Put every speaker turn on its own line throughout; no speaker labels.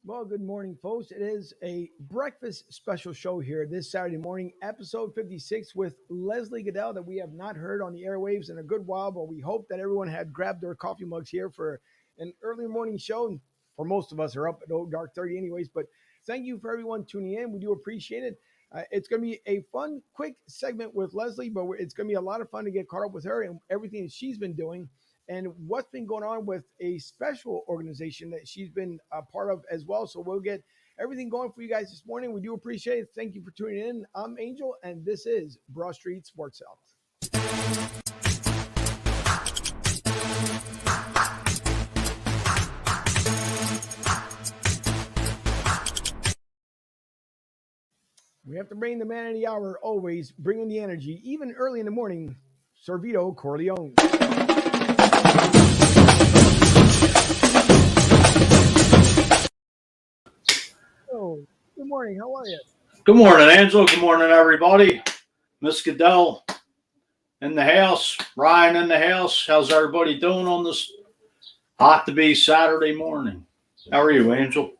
Well, good morning, folks. It is a breakfast special show here this Saturday morning, episode 56 with Leslie Gudel that we have not heard on the airwaves in a good while, but we hope that everyone had grabbed their coffee mugs here for an early morning show. And for most of us are up at dark 30 anyways, but thank you for everyone tuning in. We do appreciate it. It's going to be a fun, quick segment with Leslie, but it's going to be a lot of fun to get caught up with her and everything that she's been doing and what's been going on with a special organization that she's been a part of as well. So we'll get everything going for you guys this morning. We do appreciate it. Thank you for tuning in. I'm Angel, and this is Broad Street Sports South. We have to bring the man of the hour, always bringing the energy, even early in the morning, Servito Corleone. Oh, good morning. How are you?
Good morning, Angela. Good morning, everybody. Miss Gudel in the house. Ryan in the house. How's everybody doing on this hot to be Saturday morning? How are you, Angel?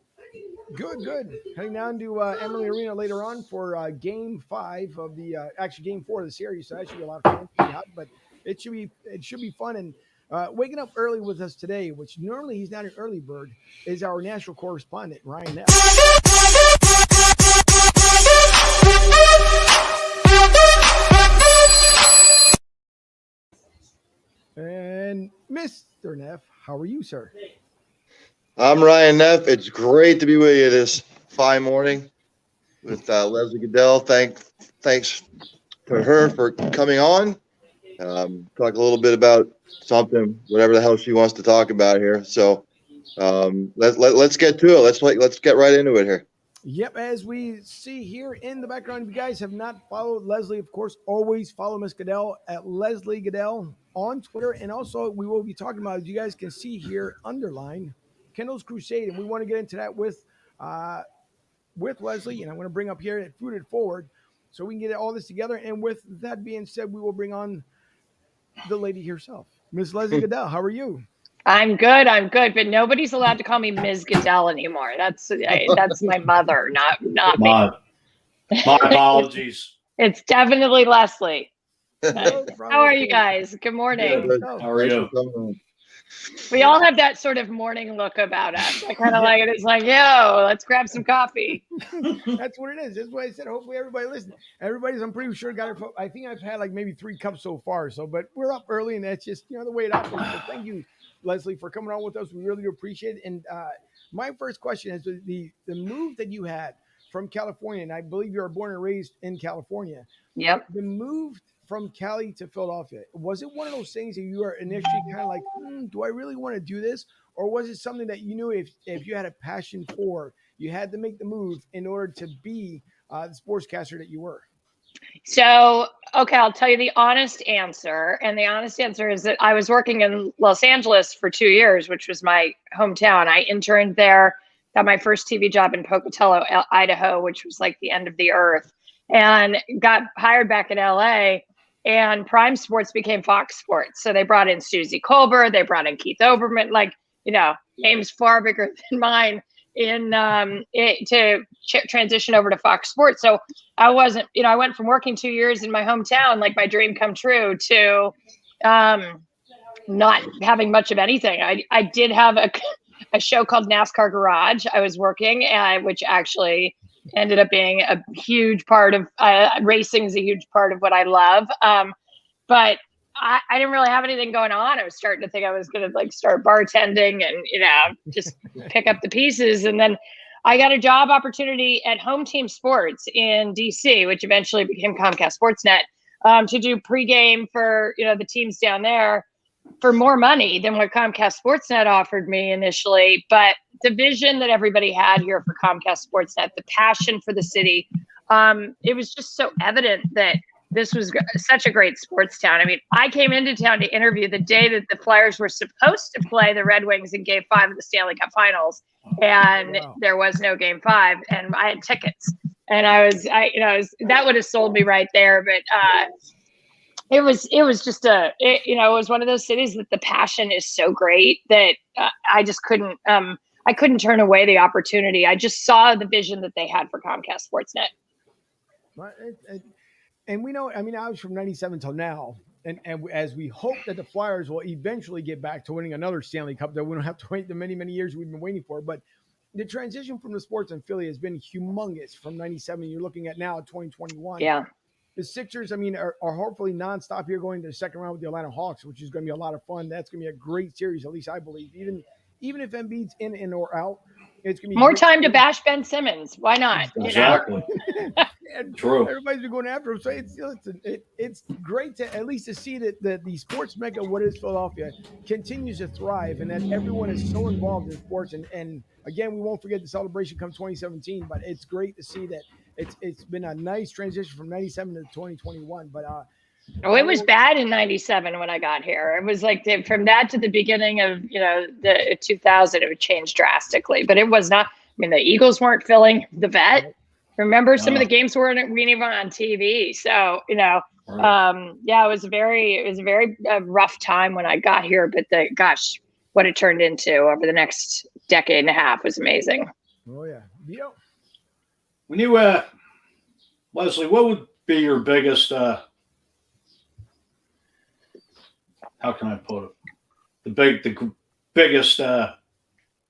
Good, good. Heading down to Emily Arena later on for Game 5 of the Game 4 of the series. So that should be a lot of fun. Pretty hot, but it should be fun. And waking up early with us today, which normally he's not an early bird, is our national correspondent Ryan Neff. And Mr. Neff, how are you, sir?
I'm Ryan Neff. It's great to be with you this fine morning with Leslie Gudel. Thanks to her for coming on. Talk a little bit about something, whatever the hell she wants to talk about here. So let's get to it. Let's get right into it here.
Yep, as we see here in the background, if you guys have not followed Leslie, of course, always follow Miss Gudel at Leslie Gudel on Twitter. And also, we will be talking about, as you guys can see here, underline, Kendall's Crusade. And we want to get into that with Leslie. And I'm going to bring up here at Food It Forward so we can get all this together. And with that being said, we will bring on the lady herself, Miss Leslie Gudel. How are you?
I'm good, but nobody's allowed to call me Ms. Gudel anymore. That's my mother, not me.
My apologies.
It's definitely Leslie. How are you guys? Good morning.
How are you?
We all have that sort of morning look about us. I kind of like it. It's like, yo, let's grab some coffee.
That's what it is. That's why I said, hopefully everybody listens. Everybody's, I'm pretty sure, got it. I think I've had like maybe 3 cups so far. So, but we're up early, and that's just, the way it operates. So thank you, Leslie, for coming on with us. We really do appreciate it. And my first question is the move that you had from California, and I believe you were born and raised in California.
Yep.
The move from Cali to Philadelphia, was it one of those things that you were initially kind of like, do I really want to do this? Or was it something that you knew if you had a passion for, you had to make the move in order to be the sportscaster that you were?
So, okay, I'll tell you the honest answer. And the honest answer is that I was working in Los Angeles for 2 years, which was my hometown. I interned there, got my first TV job in Pocatello, Idaho, which was like the end of the earth, and got hired back in LA. And Prime Sports became Fox Sports. So they brought in Susie Colbert, they brought in Keith Olbermann, names far bigger than mine to transition over to Fox Sports. So I wasn't, I went from working 2 years in my hometown, like my dream come true, to not having much of anything. I did have a show called NASCAR Garage. I was working, which actually ended up being a huge part of racing is a huge part of what I love. But I didn't really have anything going on. I was starting to think I was going to start bartending and, just pick up the pieces. And then I got a job opportunity at Home Team Sports in DC, which eventually became Comcast Sportsnet, to do pregame for, the teams down there for more money than what Comcast Sportsnet offered me initially. But the vision that everybody had here for Comcast Sportsnet, the passion for the city, it was just so evident that this was such a great sports town. I mean, I came into town to interview the day that the Flyers were supposed to play the Red Wings in Game 5 of the Stanley Cup Finals, and there was no Game 5, and I had tickets, and that would have sold me right there. But it was just it was one of those cities that the passion is so great that I just couldn't I couldn't turn away the opportunity. I just saw the vision that they had for Comcast Sportsnet.
And we know, I mean, I was from 97 till now. And as we hope that the Flyers will eventually get back to winning another Stanley Cup, that we don't have to wait the many, many years we've been waiting for. But the transition from the sports in Philly has been humongous from 97. You're looking at now 2021.
Yeah.
The Sixers, I mean, are hopefully nonstop here going to the second round with the Atlanta Hawks, which is going to be a lot of fun. That's going to be a great series, at least I believe. Even if Embiid's in or out, it's going to be
more time to bash Ben Simmons. Why not?
Exactly. True.
Everybody's been going after him, so it's great to at least to see that the sports mecca, what is Philadelphia, continues to thrive, and that everyone is so involved in sports. And again, we won't forget the celebration come 2017, but it's great to see that it's been a nice transition from 97 to 2021. But
it was bad in 97 when I got here. It was like from that to the beginning of the 2000, it would change drastically. But it was not. I mean, the Eagles weren't filling the vet. Remember, some of the games weren't even on TV. So it was a very rough time when I got here. But what it turned into over the next decade and a half was amazing.
Oh yeah, Vito.
When you Leslie, what would be your biggest how can I put it? The biggest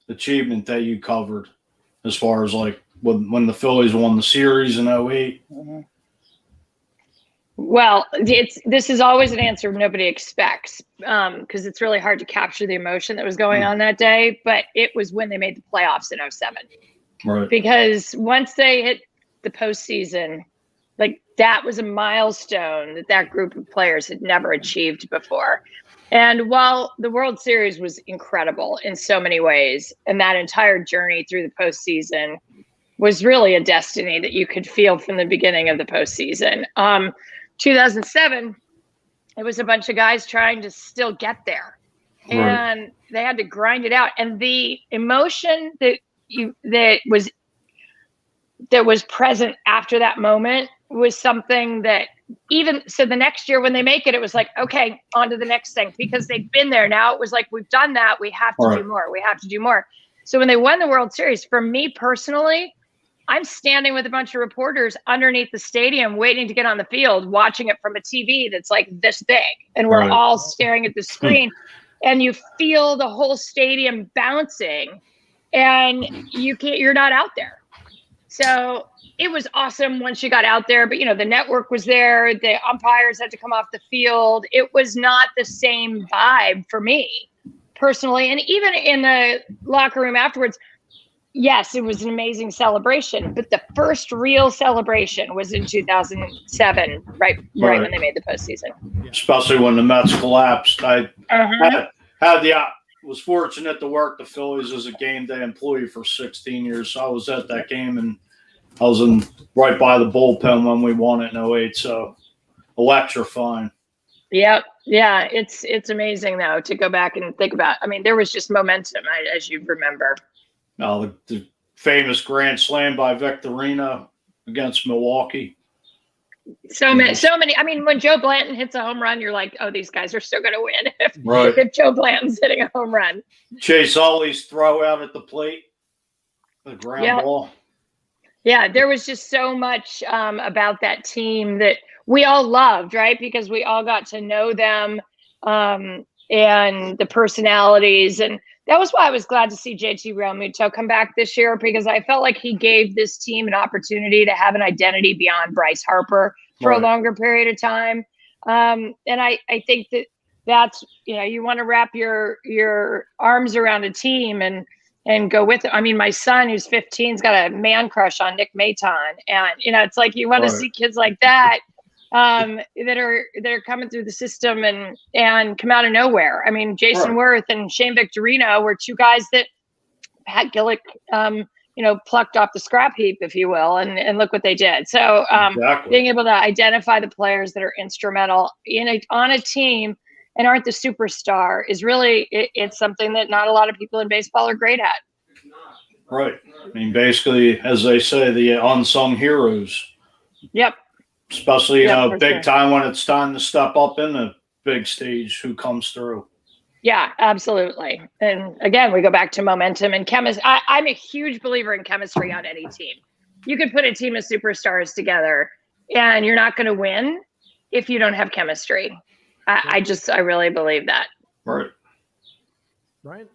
achievement that you covered as far as like when the Phillies won the series in 08?
Mm-hmm. Well, this is always an answer nobody expects because it's really hard to capture the emotion that was going on that day. But it was when they made the playoffs in 07.
Right.
Because once they hit the postseason, like that was a milestone that group of players had never achieved before. And while the World Series was incredible in so many ways, and that entire journey through the postseason was really a destiny that you could feel from the beginning of the postseason. 2007, it was a bunch of guys trying to still get there, and they had to grind it out. And the emotion that was present after that moment was something that even so the next year when they make it, it was like, okay, on to the next thing, because they've been there now. It was like, we've done that. We have to do more. We have to do more. So when they won the World Series, for me personally, I'm standing with a bunch of reporters underneath the stadium waiting to get on the field, watching it from a TV that's like this big. And we're all staring at the screen and you feel the whole stadium bouncing and you're not out there. So it was awesome once you got out there, but the network was there. The umpires had to come off the field. It was not the same vibe for me personally. And even in the locker room afterwards, yes, it was an amazing celebration, but the first real celebration was in 2007, right when they made the postseason.
Especially when the Mets collapsed. I was fortunate to work the Phillies as a game day employee for 16 years. So I was at that game, and I was right by the bullpen when we won it in 08. So electrifying.
Yep. Yeah. It's amazing though to go back and think about. I mean, there was just momentum, as you remember.
Now the famous grand slam by Victorino against Milwaukee.
So many. I mean, when Joe Blanton hits a home run, you're like, oh, these guys are still going to win if Joe Blanton's hitting a home run.
Chase Utley's throw out at the plate, the ground ball.
Yeah, there was just so much about that team that we all loved, right? Because we all got to know them and the personalities. And that was why I was glad to see JT Realmuto come back this year, because I felt like he gave this team an opportunity to have an identity beyond Bryce Harper for a longer period of time. And I think that's you want to wrap your arms around a team and go with it. I mean, my son, who's 15's got a man crush on Nick Maton. And, it's like you want to see kids like that that are coming through the system and come out of nowhere. I mean, Jason Worth and Shane Victorino were two guys that Pat Gillick, plucked off the scrap heap, if you will, and look what they did. So being able to identify the players that are instrumental on a team and aren't the superstar is really, it's something that not a lot of people in baseball are great at.
Right. I mean, basically, as they say, the unsung heroes.
Yep.
Especially, big time when it's time to step up in the big stage, who comes through.
Yeah, absolutely. And again, we go back to momentum and chemistry. I'm a huge believer in chemistry on any team. You could put a team of superstars together and you're not going to win if you don't have chemistry. I really believe that.
Right.
Brian?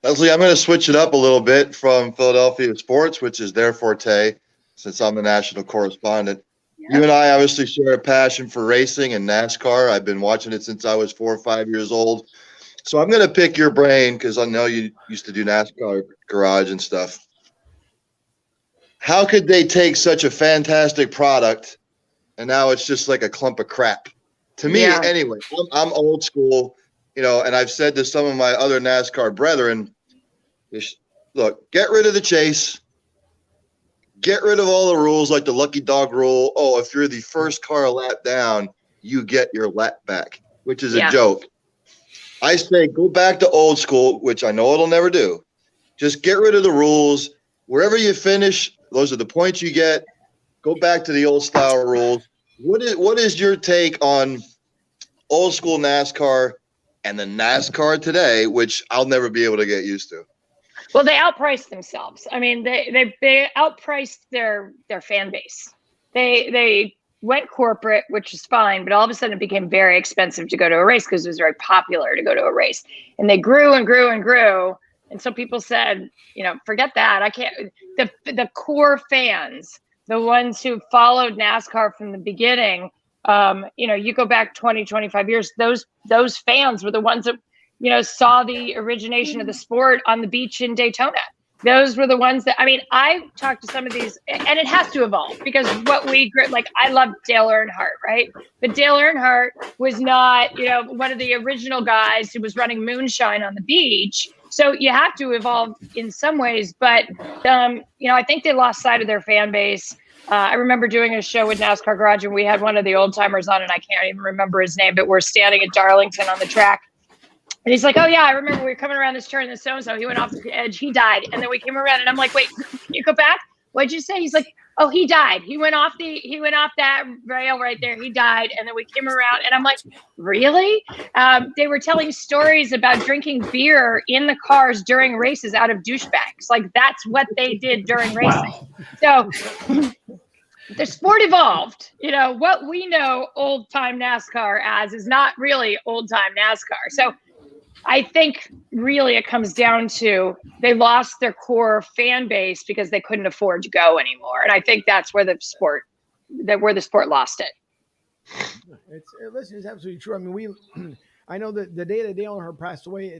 Leslie, I'm going to switch it up a little bit from Philadelphia sports, which is their forte, since I'm the national correspondent.
Yeah.
You and I obviously share a passion for racing and NASCAR. I've been watching it since I was 4 or 5 years old. So I'm going to pick your brain because I know you used to do NASCAR garage and stuff. How could they take such a fantastic product and now it's just like a clump of crap? To me, anyway, I'm old school, you know, and I've said to some of my other NASCAR brethren, look, get rid of the chase. Get rid of all the rules like the lucky dog rule. Oh, if you're the first car a lap down, you get your lap back, which is a joke. I say go back to old school, which I know it'll never do. Just get rid of the rules. Wherever you finish, those are the points you get. Go back to the old style rules. What is your take on old school NASCAR and the NASCAR today, which I'll never be able to get used to?
Well, they outpriced themselves. I mean, they outpriced their fan base. They went corporate, which is fine, but all of a sudden it became very expensive to go to a race because it was very popular to go to a race. And they grew and grew and grew. And so people said, you know, forget that. I can't. The core fans, the ones who followed NASCAR from the beginning, you know, you go back 20, 25 years, those fans were the ones that, you know, saw the origination of the sport on the beach in Daytona. Those were the ones that, I mean, I talked to some of these, and it has to evolve because what like, I love Dale Earnhardt, right? But Dale Earnhardt was not, you know, one of the original guys who was running moonshine on the beach. So you have to evolve in some ways, but, you know, I think they lost sight of their fan base. I remember doing a show with NASCAR Garage and we had one of the old timers on and I can't even remember his name, but we're standing at Darlington on the track. And he's like, oh, yeah, I remember we were coming around this turn and so-and-so, he went off the edge, he died. And then we came around and I'm like, wait, can you go back? What'd you say? He's like, oh, he died. He went off that rail right there. He died. And then we came around and I'm like, really? They were telling stories about drinking beer in the cars during races out of douchebags. Like that's what they did during racing. Wow. So the sport evolved. You know, what we know old time NASCAR as is not really old time NASCAR. So I think really it comes down to they lost their core fan base because they couldn't afford to go anymore. And I think that's where the sport lost it.
Listen, it's absolutely true. I mean, I know that the day that Dale Earnhardt passed away,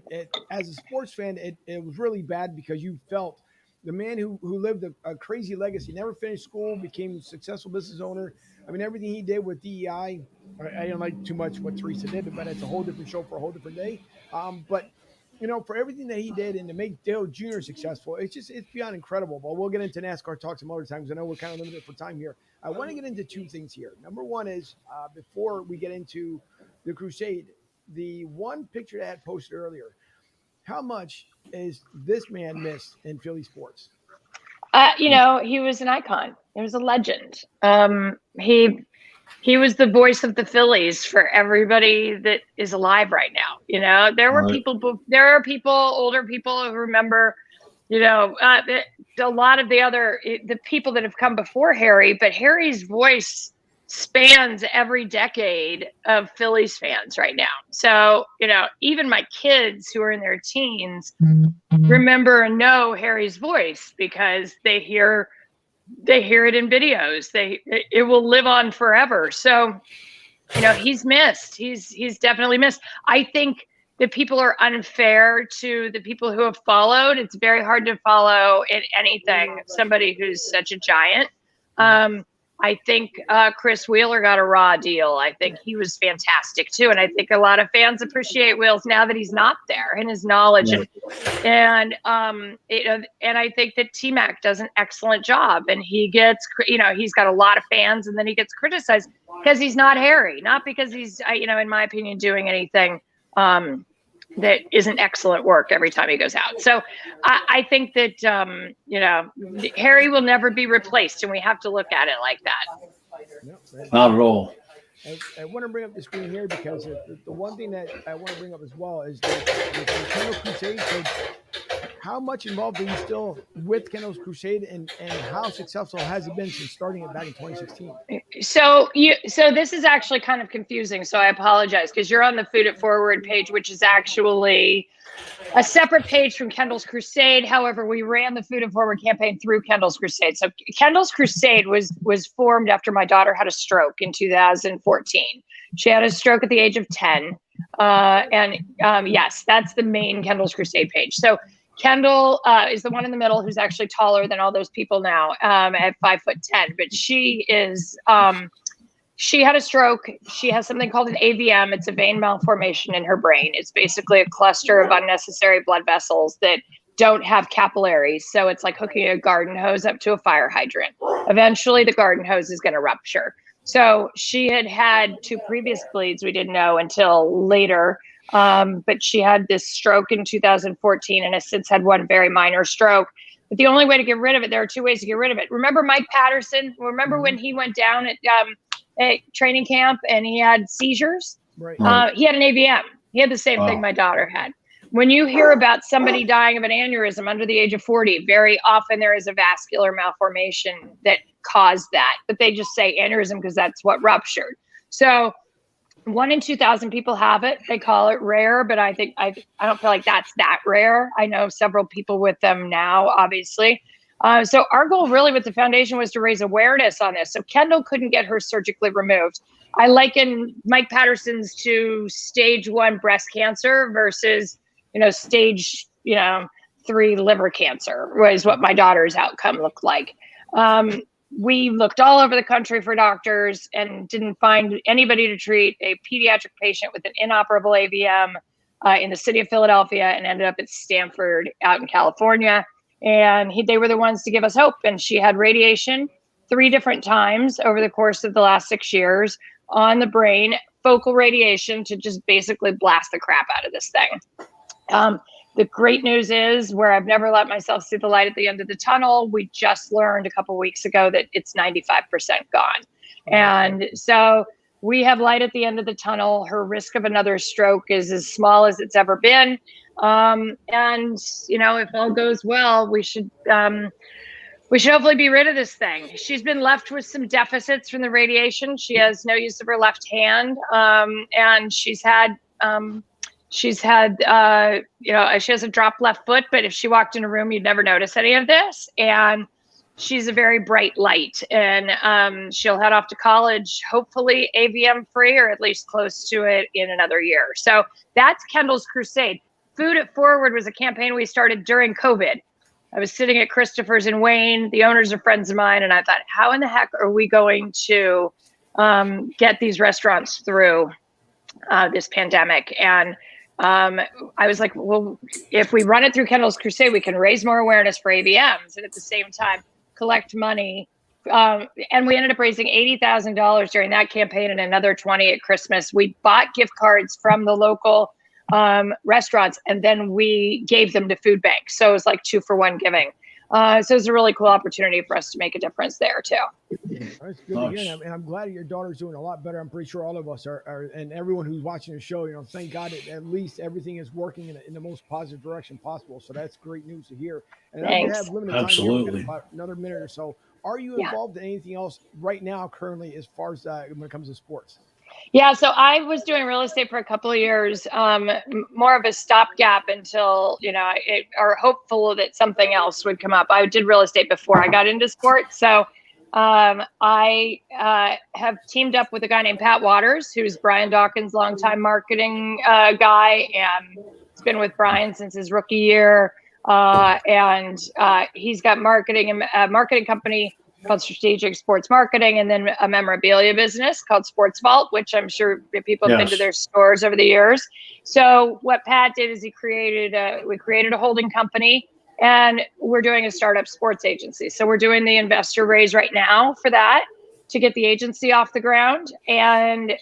as a sports fan, it was really bad because you felt the man who lived a crazy legacy, never finished school, became a successful business owner. I mean, everything he did with DEI, I don't like too much what Teresa did, but it's a whole different show for a whole different day. But, you know, for everything that he did and to make Dale Jr. successful, it's beyond incredible. But we'll get into NASCAR talk some other times. I know we're kind of limited for time here. I want to get into two things here. Number one is, before we get into the Crusade, the one picture that I had posted earlier, how much is this man missed in Philly sports?
You know, he was an icon. He was a legend. He was the voice of the Phillies for everybody that is alive right now. You know, there are people, older people who remember, you know, a lot of the people that have come before Harry, but Harry's voice spans every decade of Phillies fans right now. So, you know, even my kids who are in their teens remember and know Harry's voice because they hear it in videos. It will live on forever. So, you know, he's missed. He's definitely missed. I think that people are unfair to the people who have followed. It's very hard to follow in anything somebody who's such a giant. I think Chris Wheeler got a raw deal. I think he was fantastic too, and I think a lot of fans appreciate Wheels now that he's not there and his knowledge. And I think that T-Mac does an excellent job, and he gets, you know, he's got a lot of fans, and then he gets criticized because he's not Harry, not because he's, you know, in my opinion, doing anything that isn't excellent work every time he goes out. So I think that, you know, Harry will never be replaced, and we have to look at it like that.
Not at all.
I want to bring up the screen here because the one thing that I want to bring up as well is the Kendall's Crusade. So how much involved are you still with Kendall's Crusade, and how successful has it been since starting it back in 2016?
So this is actually kind of confusing. So I apologize because you're on the Food It Forward page, which is actually a separate page from Kendall's Crusade. However, we ran the Food It Forward campaign through Kendall's Crusade. So Kendall's Crusade was formed after my daughter had a stroke in 2014. She had a stroke at the age of 10. Yes, that's the main Kendall's Crusade page. So Kendall is the one in the middle who's actually taller than all those people now at 5'10". But she is she had a stroke. She has something called an AVM. It's a vein malformation in her brain. It's basically a cluster of unnecessary blood vessels that don't have capillaries. So it's like hooking a garden hose up to a fire hydrant. Eventually, the garden hose is going to rupture. So she had 2 previous bleeds. We didn't know until later. But she had this stroke in 2014 and has since had one very minor stroke. But the only way to get rid of it, there are 2 ways to get rid of it. Remember Mike Patterson? Remember when he went down at training camp and he had seizures?
Right.
He had an AVM. He had the same thing my daughter had. When you hear about somebody dying of an aneurysm under the age of 40, very often there is a vascular malformation that caused that. But they just say aneurysm because that's what ruptured. So 1 in 2,000 people have it. They call it rare, but I don't feel like that's that rare. I know several people with them now, obviously. So our goal really with the foundation was to raise awareness on this. So Kendall couldn't get her surgically removed. I liken Mike Patterson's to stage 1 breast cancer versus, stage, 3 liver cancer was what my daughter's outcome looked like. We looked all over the country for doctors and didn't find anybody to treat a pediatric patient with an inoperable AVM in the city of Philadelphia, and ended up at Stanford out in California. And they were the ones to give us hope. And she had radiation 3 different times over the course of the last 6 years on the brain, focal radiation to just basically blast the crap out of this thing. The great news is, where I've never let myself see the light at the end of the tunnel, we just learned a couple of weeks ago that it's 95% gone. And so we have light at the end of the tunnel. Her risk of another stroke is as small as it's ever been. And, if all goes well, we should hopefully be rid of this thing. She's been left with some deficits from the radiation. She has no use of her left hand. And she has a dropped left foot, but if she walked in a room, you'd never notice any of this. And she's a very bright light, and she'll head off to college, hopefully AVM free, or at least close to it, in another year. So that's Kendall's Crusade. Food It Forward was a campaign we started during COVID. I was sitting at Christopher's in Wayne. The owners are friends of mine. And I thought, how in the heck are we going to get these restaurants through this pandemic? And I was like, well, if we run it through Kendall's Crusade, we can raise more awareness for AVMs and at the same time collect money. And we ended up raising $80,000 during that campaign and another 20 at Christmas. We bought gift cards from the local restaurants, and then we gave them to food banks. So it was like 2-for-1 giving. So it's a really cool opportunity for us to make a difference there too.
That's good to hear, and I'm glad your daughter's doing a lot better. I'm pretty sure all of us are, and everyone who's watching the show, thank God that at least everything is working in the most positive direction possible. So that's great news to hear. And
Thanks.
I have limited time
Absolutely.
here, about another minute or so. Are you involved in anything else right now, currently, as far as when it comes to sports?
Yeah, so I was doing real estate for a couple of years, more of a stopgap until, or hopeful that something else would come up. I did real estate before I got into sports. So I have teamed up with a guy named Pat Waters, who's Brian Dawkins' longtime marketing guy, and he's been with Brian since his rookie year. And he's got a marketing company called Strategic Sports Marketing, and then a memorabilia business called Sports Vault, which I'm sure people have been to their stores over the years. So what Pat did is we created a holding company, and we're doing a startup sports agency. So we're doing the investor raise right now for that to get the agency off the ground. And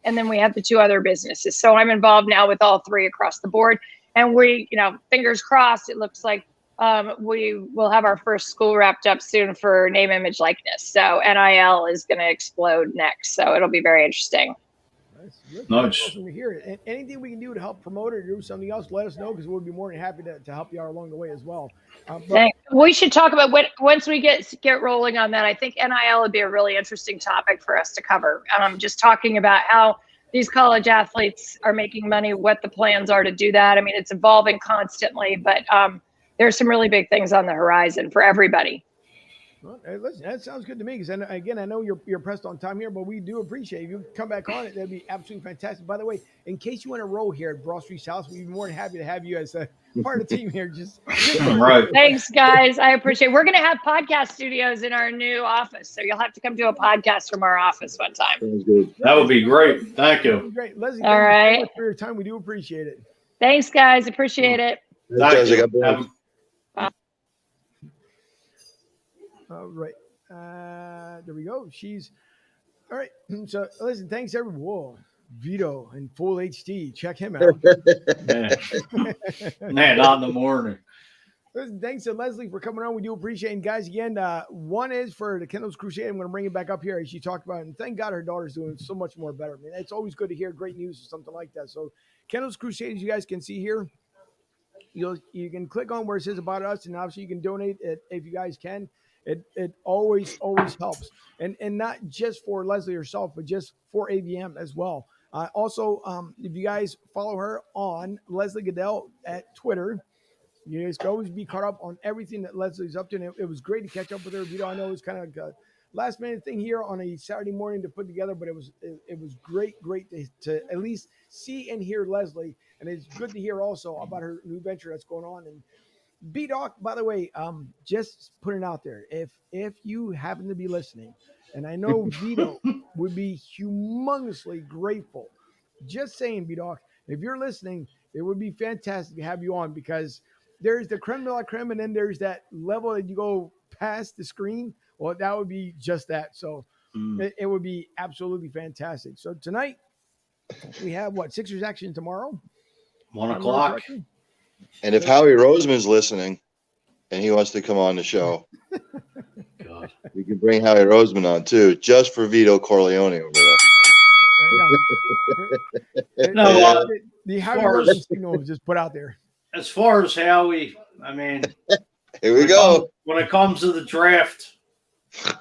then we have the 2 other businesses. So I'm involved now with all 3 across the board. And we, fingers crossed, it looks like we will have our first school wrapped up soon for name, image, likeness. So NIL is going to explode next. So it'll be very interesting.
That's
Nice.
awesome to hear it. And anything we can do to help promote it or do something else, let us know because we'll be more than happy to help you out along the way as well.
Thanks. We should talk about once we get rolling on that. I think NIL would be a really interesting topic for us to cover. Just talking about how these college athletes are making money, what the plans are to do that. I mean, it's evolving constantly, but there's some really big things on the horizon for everybody.
Well, hey, listen, that sounds good to me. Because again, I know you're pressed on time here, but we do appreciate if you come back on it. That'd be absolutely fantastic. By the way, in case you want to roll here at Broad Street's house, we'd be more than happy to have you as a part of the team here. Just
Right.
Thanks, guys. I appreciate it. We're going to have podcast studios in our new office, so you'll have to come do a podcast from our office one time.
Sounds good.
That would be great. Thank you.
Great, Leslie.
All
Thank you
right.
so much for your time. We do appreciate it.
Thanks, guys. Appreciate it.
Thank
Guys, I
you.
got both.
All right. There we go. She's all right. So listen, thanks everyone. Whoa, Vito in full HD. Check him out.
Man, not in the morning.
Listen, thanks to Leslie for coming on. We do appreciate it. And guys, again, one is for the Kendall's Crusade. I'm going to bring it back up here as she talked about it. And thank God her daughter's doing so much more better. I mean, it's always good to hear great news or something like that. So Kendall's Crusade, as you guys can see here, you can click on where it says about us, and obviously you can donate it if you guys can. It always helps, and not just for Leslie herself, but just for AVM as well. Also, if you guys follow her on Leslie Gudel at Twitter, you guys can always be caught up on everything that Leslie's up to. And it was great to catch up with her. I know it was kind of like a last minute thing here on a Saturday morning to put together, but it was great to at least see and hear Leslie, and it's good to hear also about her new venture that's going on. And B-Doc, by the way, just putting it out there. If you happen to be listening, and I know Vito would be humongously grateful. Just saying, B-Doc, if you're listening, it would be fantastic to have you on because there's the creme de la creme, and then there's that level that you go past the screen. Well, that would be just that. So it would be absolutely fantastic. So tonight we have Sixers action tomorrow?
1 o'clock.
And if Howie Roseman's listening and he wants to come on the show,
God.
you can bring Howie Roseman on too, just for Vito Corleone over there.
No,
the Howie Roseman signal was just put out there.
As far as Howie, I mean,
Here we go.
When it comes to the draft, I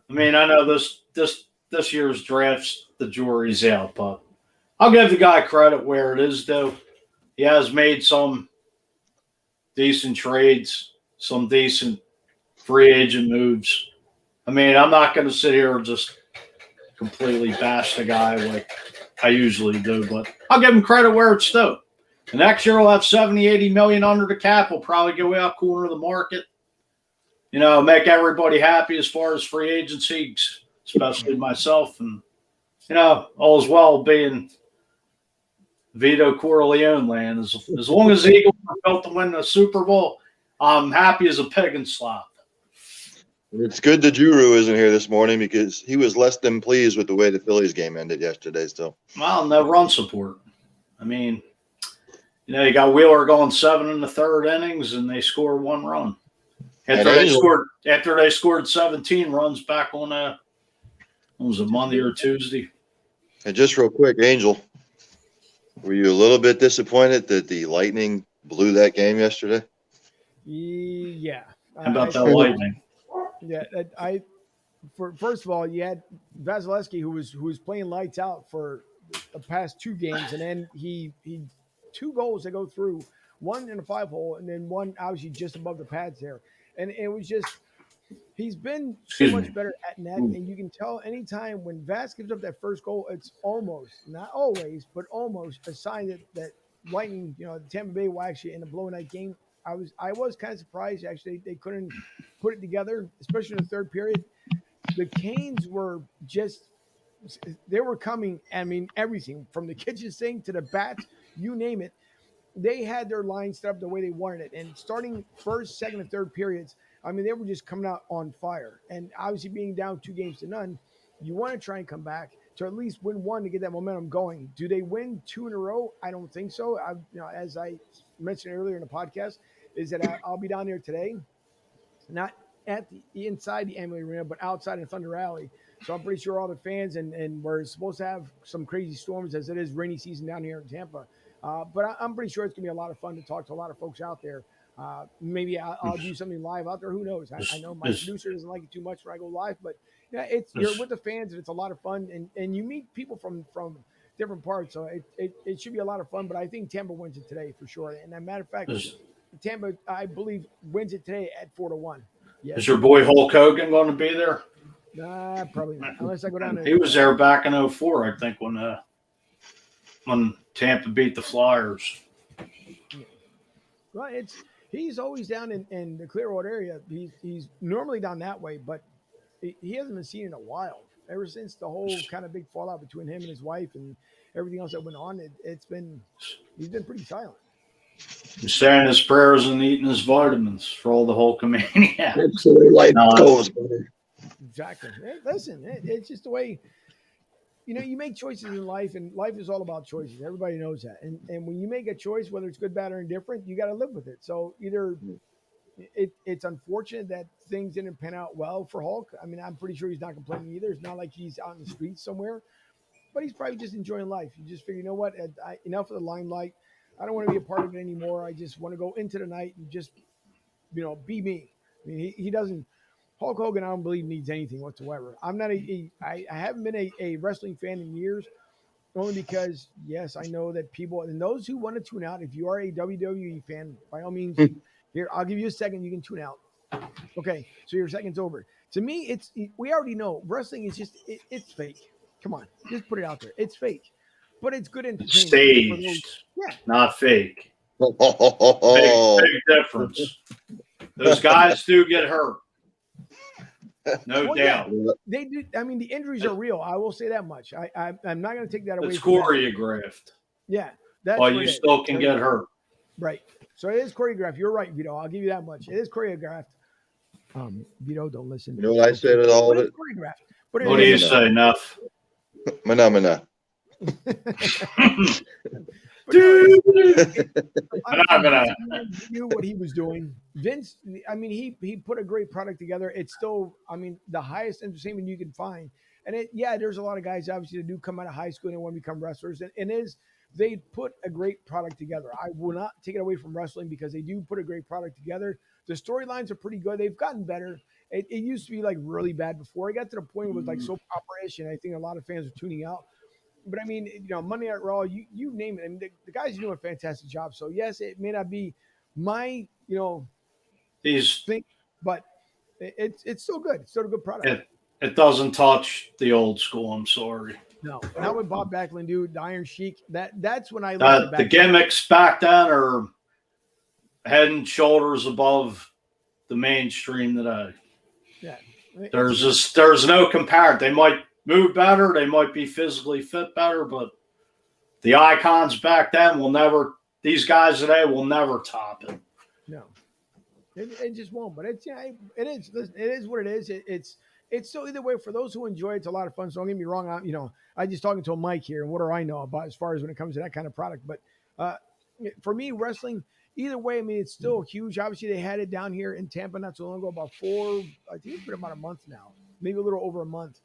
mean, I know this year's draft's the jury's out, but I'll give the guy credit where it is, though. He has made some decent trades, some decent free agent moves. I mean, I'm not going to sit here and just completely bash the guy like I usually do, but I'll give him credit where it's due. And next year we'll have 70, 80 million under the cap. We'll probably go out corner of the market. You know, make everybody happy as far as free agency, especially myself. And, you know, all as well being Vito Corleone land. As long as the Eagles are built to win the Super Bowl, I'm happy as a pig in slop.
It's good that Juru isn't here this morning because he was less than pleased with the way the Phillies game ended yesterday still.
Well, no run support. I mean, you know, you got Wheeler going 7 in the third innings, and they score 1 run. After they scored 17 runs back on was it Monday or Tuesday?
And just real quick, Angel, were you a little bit disappointed that the Lightning blew that game yesterday?
Yeah.
How about that Lightning?
Yeah, first of all, you had Vasilevsky who was playing lights out for the past 2 games, and then he 2 goals that go through, 1 in a 5-hole, and then 1 obviously just above the pads there. And it was just, he's been so much better at net. And you can tell anytime when Vas gives up that first goal, it's almost, not always, but almost a sign that Lightning, you know, Tampa Bay will actually end up blowing that game. I was kind of surprised, actually. They couldn't put it together, especially in the third period. The Canes were just, they were coming, I mean, everything from the kitchen sink to the bats, you name it. They had their line set up the way they wanted it. And starting first, second, and third periods, I mean, they were just coming out on fire. And obviously being down 2-0, you want to try and come back to at least win 1 to get that momentum going. Do they win 2 in a row? I don't think so. As I mentioned earlier in the podcast, is that I'll be down there today, not at the inside the Amalie Arena, but outside in Thunder Alley. So I'm pretty sure all the fans and we're supposed to have some crazy storms as it is rainy season down here in Tampa. But I'm pretty sure it's gonna be a lot of fun to talk to a lot of folks out there. Maybe I'll do something live out there. Who knows? I know my producer doesn't like it too much when I go live, but yeah, you're with the fans and it's a lot of fun, and you meet people from different parts. So it should be a lot of fun. But I think Tampa wins it today for sure. And as a matter of fact, Tampa, I believe, wins it today at 4-1. Yes.
Is your boy Hulk Hogan going to be there?
Nah, probably not. Unless I go down.
He was there back in 04, I think, when Tampa beat the Flyers.
Well, he's always down in the Clearwater area. He's normally down that way, but he hasn't been seen in a while. Ever since the whole kind of big fallout between him and his wife and everything else that went on, he's been pretty silent.
He's saying his prayers and eating his vitamins for all the Hulkamania.
Absolutely, life goes, brother.
Exactly. Hey, listen, it's just the way. You make choices in life, and life is all about choices. Everybody knows that. And when you make a choice, whether it's good, bad, or indifferent, you got to live with it. So either it's unfortunate that things didn't pan out well for Hulk. I mean, I'm pretty sure he's not complaining either. It's not like he's out in the streets somewhere, but he's probably just enjoying life. You just figure, you know what? Enough of the limelight. I don't want to be a part of it anymore. I just want to go into the night and just, be me. I mean, he doesn't. Hulk Hogan, I don't believe needs anything whatsoever. I'm not I haven't been a wrestling fan in years, only because, yes, I know that people, and those who want to tune out, if you are a WWE fan, by all means, here, I'll give you a second. You can tune out. Okay, so your second's over. To me, we already know wrestling is just, it's fake. Come on, just put it out there. It's fake, but it's good entertainment.
Staged, not fake. Big difference. Those guys do get hurt. No doubt.
Yeah, they do. I mean, the injuries are real. I will say that much. I'm not going to take that away.
It's choreographed.
Yeah. That's
you still can get hurt.
Right. So it is choreographed. You're right, Vito. I'll give you that much. It is choreographed. Vito, don't listen.
You know what I said at all of it?
Choreographed.
What do you say, Nuff?
Mana.
Dude, knew what he was doing. Vince, I mean, he put a great product together. It's still, I mean, the highest entertainment you can find. And there's a lot of guys obviously that do come out of high school and want to become wrestlers. And they put a great product together. I will not take it away from wrestling because they do put a great product together. The storylines are pretty good. They've gotten better. It used to be like really bad before. It got to the point where it was like soap opera-ish, and I think a lot of fans are tuning out. But I mean, Monday Night Raw, you name it. I mean, the guys are doing a fantastic job. So yes, it may not be my, thing, but it's still good. It's still a good product.
It doesn't touch the old school. I'm sorry.
No, not with Bob Backlund, dude. The Iron Sheik. That's when I loved
the gimmicks back then are head and shoulders above the mainstream today.
Yeah,
there's no comparison. They might move better, they might be physically fit better, but the icons back then these guys today will never top it.
No, it just won't. But it is what it is. It's still either way for those who enjoy it. It's a lot of fun. So don't get me wrong. I just talking to a mic here, and what do I know about as far as when it comes to that kind of product? But for me, wrestling, either way, I mean, it's still huge. Obviously, they had it down here in Tampa not so long ago, I think it's been about a month now, maybe a little over a month.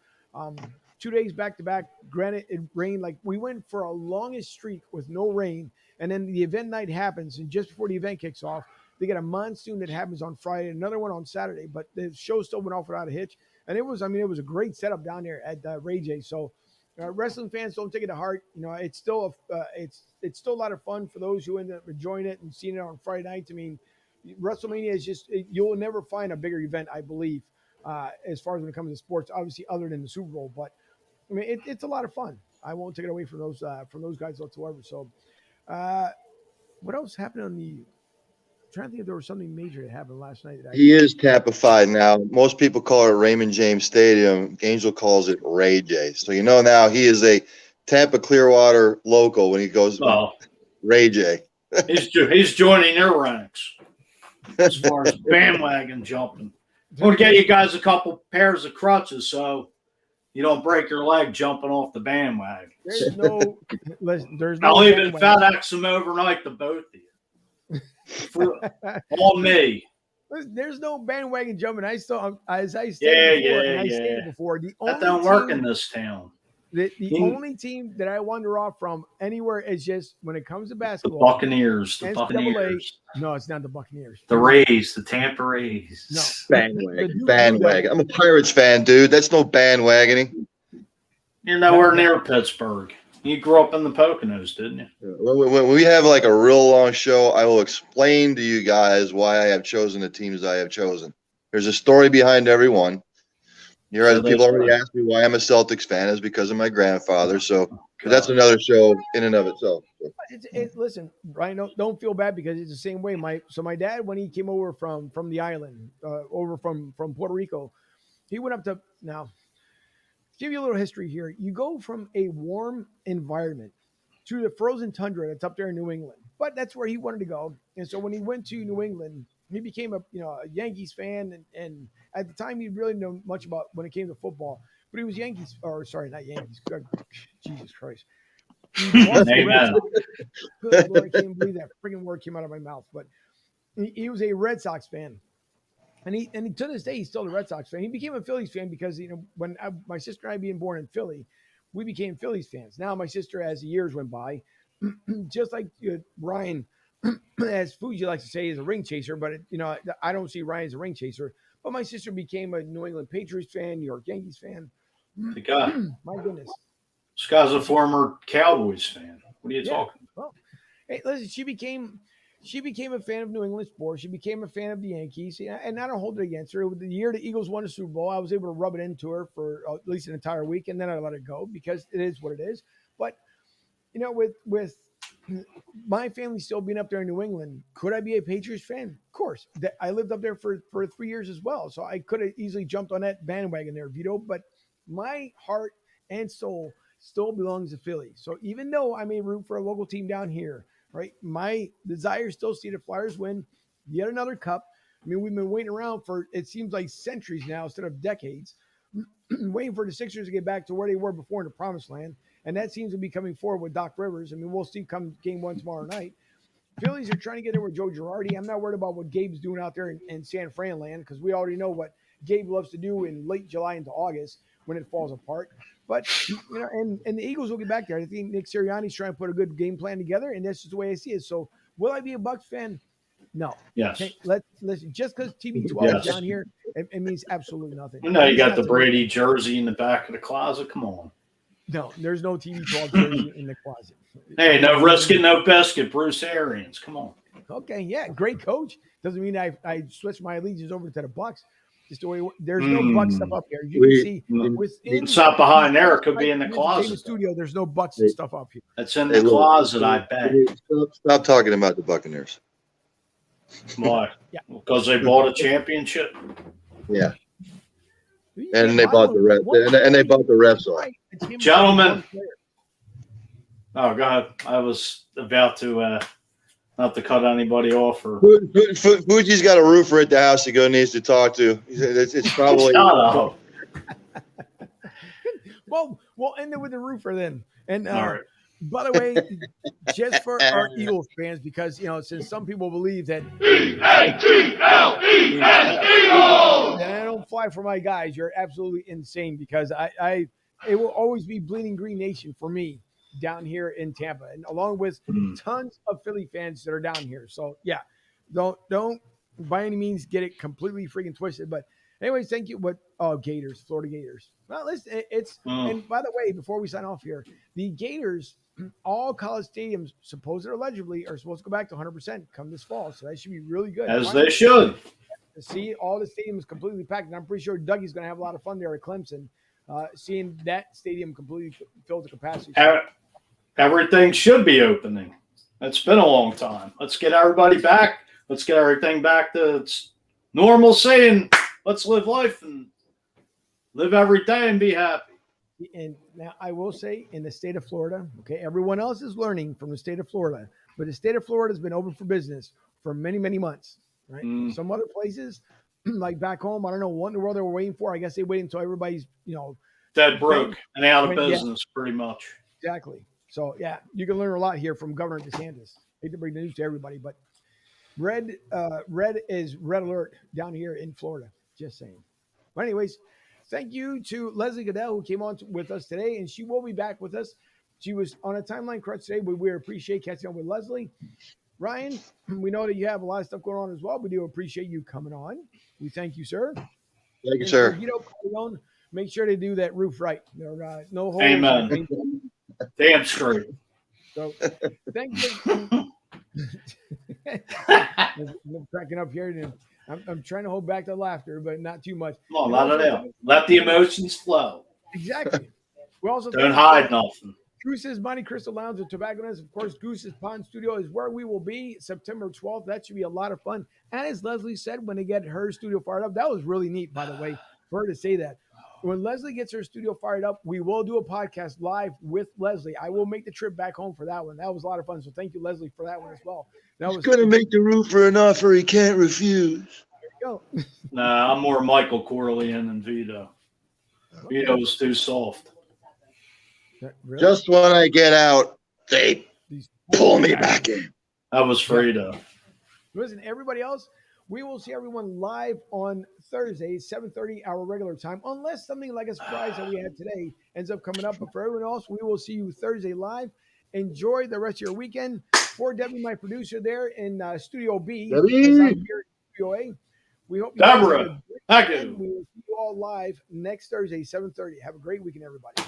2 days back to back. Granted, it rained. Like, we went for a longest streak with no rain, and then the event night happens, and just before the event kicks off, they get a monsoon that happens on Friday, another one on Saturday, but the show still went off without a hitch. And it was a great setup down there at Ray J. So wrestling fans, don't take it to heart. It's still it's still a lot of fun for those who end up enjoying it and seeing it on Friday nights. I mean, WrestleMania is just, you'll never find a bigger event, I believe, as far as when it comes to sports, obviously other than the Super Bowl. But I mean, it's a lot of fun. I won't take it away from those guys whatsoever. So what else happened on the? I'm trying to think if there was something major that happened last night.
He is Tampa-fied now. Most people call it Raymond James Stadium. Angel calls it Ray J. So now he is a Tampa Clearwater local when he goes Ray J.
He's joining their ranks as far as bandwagon jumping. I'm going to get you guys a couple pairs of crutches so you don't break your leg jumping off the bandwagon.
There's no
I'll even FedEx them overnight to both of you. On me.
There's no bandwagon jumping. I still, as I
Yeah,
stated before,
yeah,
and I
yeah.
stated before, the
That
only
don't work
team,
in this town.
the only team that I wander off from anywhere is just when it comes to
The
basketball.
Buccaneers. The
NCAA.
Buccaneers.
No, it's not the Buccaneers.
The Rays. The Tampa Rays.
No.
Bandwagon. Bandwagon. I'm a Pirates fan, dude. That's no bandwagoning.
You're nowhere near Pittsburgh. You grew up in the Poconos, didn't you?
When we have like a real long show, I will explain to you guys why I have chosen the teams I have chosen. There's a story behind every one. People already asked me why I'm a Celtics fan. Is because of my grandfather. So that's another show in and of itself.
Listen, Brian, don't feel bad because it's the same way. My dad, when he came over from the island, over from Puerto Rico, he went up to now. Give you a little history here. You go from a warm environment to the frozen tundra that's up there in New England, but that's where he wanted to go. And so when he went to New England, he became a Yankees fan, and at the time he really didn't know much about when it came to football. But he was Yankees, or sorry, not Yankees. Jesus Christ.
Amen.
Good Lord, I can't believe that freaking word came out of my mouth. But he was a Red Sox fan. And he to this day, he's still a Red Sox fan. He became a Phillies fan because, when my sister and I being born in Philly, we became Phillies fans. Now my sister, as the years went by, just like Ryan, as Fuji likes to say, is a ring chaser, but I don't see Ryan as a ring chaser. But my sister became a New England Patriots fan, New York Yankees fan.
The guy.
My goodness.
This guy's a former Cowboys fan. What are you talking about?
Well, hey, listen, she became a fan of New England sports. She became a fan of the Yankees, and I don't hold it against her. The year the Eagles won the Super Bowl, I was able to rub it into her for at least an entire week, and then I let it go because it is what it is. But with my family still being up there in New England, could I be a Patriots fan? Of course. I lived up there for 3 years as well, so I could have easily jumped on that bandwagon there, Vito. But my heart and soul still belongs to Philly. So even though I may root for a local team down here, right, my desire still see the Flyers win yet another cup. I mean, we've been waiting around for, it seems like centuries now instead of decades, waiting for the Sixers to get back to where they were before in the promised land. And that seems to be coming forward with Doc Rivers. I mean, we'll see come game one tomorrow night. Phillies are trying to get there with Joe Girardi. I'm not worried about what Gabe's doing out there in San Fran land because we already know what Gabe loves to do in late July into August when it falls apart. But, and the Eagles will get back there. I think Nick Sirianni's trying to put a good game plan together, and that's just the way I see it. So will I be a Bucs fan? No.
Yes.
Okay, listen. Just because TB12 is down here, it means absolutely nothing.
You got the Brady jersey in the back of the closet. Come on.
No, there's no TB12 jersey in the closet.
Hey, no risking, no biscuit. Bruce Arians. Come on.
Okay, yeah, great coach. Doesn't mean I switched my allegiance over to the Bucs. Just the way there's no Bucs stuff up here. You can see
within stop behind there. It could be in the closet.
The studio, there's no Bucs stuff up here.
That's in the closet, I bet.
Stop talking about the Buccaneers.
Why? Yeah. Because they bought a championship.
Yeah. And they bought the refs. And they bought the refs off.
Gentlemen. Oh, go ahead. I was about to not to cut anybody off. Or
Fuji's got a roofer at the house he needs to talk to. It's probably.
Well, we'll end it with the roofer then. And
all right.
By the way, just for our Eagles fans, because since some people believe that
Eagles,
and I don't fly for my guys, you're absolutely insane because it will always be Bleeding Green Nation for me down here in Tampa, and along with tons of Philly fans that are down here. So yeah, don't by any means get it completely freaking twisted. But anyways, thank you. Gators, Florida Gators. Well, listen, and by the way, before we sign off here, the Gators, all college stadiums, supposedly or allegedly, are supposed to go back to 100% come this fall. So that should be really good.
As they should.
To see all the stadiums completely packed, and I'm pretty sure Dougie's going to have a lot of fun there at Clemson, seeing that stadium completely filled to capacity.
Everything should be opening. It's been a long time. Let's get everybody back. Let's get everything back to its normalcy, and let's live life and live every day and be happy.
And now I will say, in the state of Florida, okay, everyone else is learning from the state of Florida, but the state of Florida has been open for business for many, many months, right? Some other places, like back home, I don't know what in the world they were waiting for. I guess they waited until everybody's,
dead broke and out of business, pretty much.
Exactly. So, yeah, you can learn a lot here from Governor DeSantis. I hate to bring the news to everybody, but Red is red alert down here in Florida. Just saying. But anyways, thank you to Leslie Gudel who came on with us today, and she will be back with us. She was on a timeline crutch today, but we appreciate catching up with Leslie. Ryan, we know that you have a lot of stuff going on as well. We do appreciate you coming on. We thank you, sir.
Thank you,
And
sir.
for Guido Corleone, make sure to do that roof right. There are no holes.
Amen. Damn straight.
So thank you. I'm cracking up here. And I'm trying to hold back the laughter, but not too much.
Come on, let it out. Let the emotions flow.
Exactly. We also
Don't hide nothing.
Goose's Monte Cristo Lounge and Tobacco Nest. Of course, Goose's Pond Studio is where we will be September 12th. That should be a lot of fun. And as Leslie said, when they get her studio fired up, that was really neat, by the way, for her to say that. When Leslie gets her studio fired up, we will do a podcast live with Leslie. I will make the trip back home for that one. That was a lot of fun. So thank you, Leslie, for that one as well. That
He's going to make the roofer an offer he can't refuse.
There you go.
Nah, I'm more Michael Corleone than Vito.
Okay.
Vito's too soft.
Really?
Just when I get out, they pull me back in.
That was Frito.
Listen, everybody else, we will see everyone live on Thursday, 7:30 our regular time, unless something like a surprise that we had today ends up coming up. But for everyone else, we will see you Thursday live. Enjoy the rest of your weekend. For Debbie, my producer there in Studio B,
Debbie!
as I'm here in Studio A, we hope you guys have a great weekend. We will see you all live next Thursday, 7:30. Have a great weekend, everybody.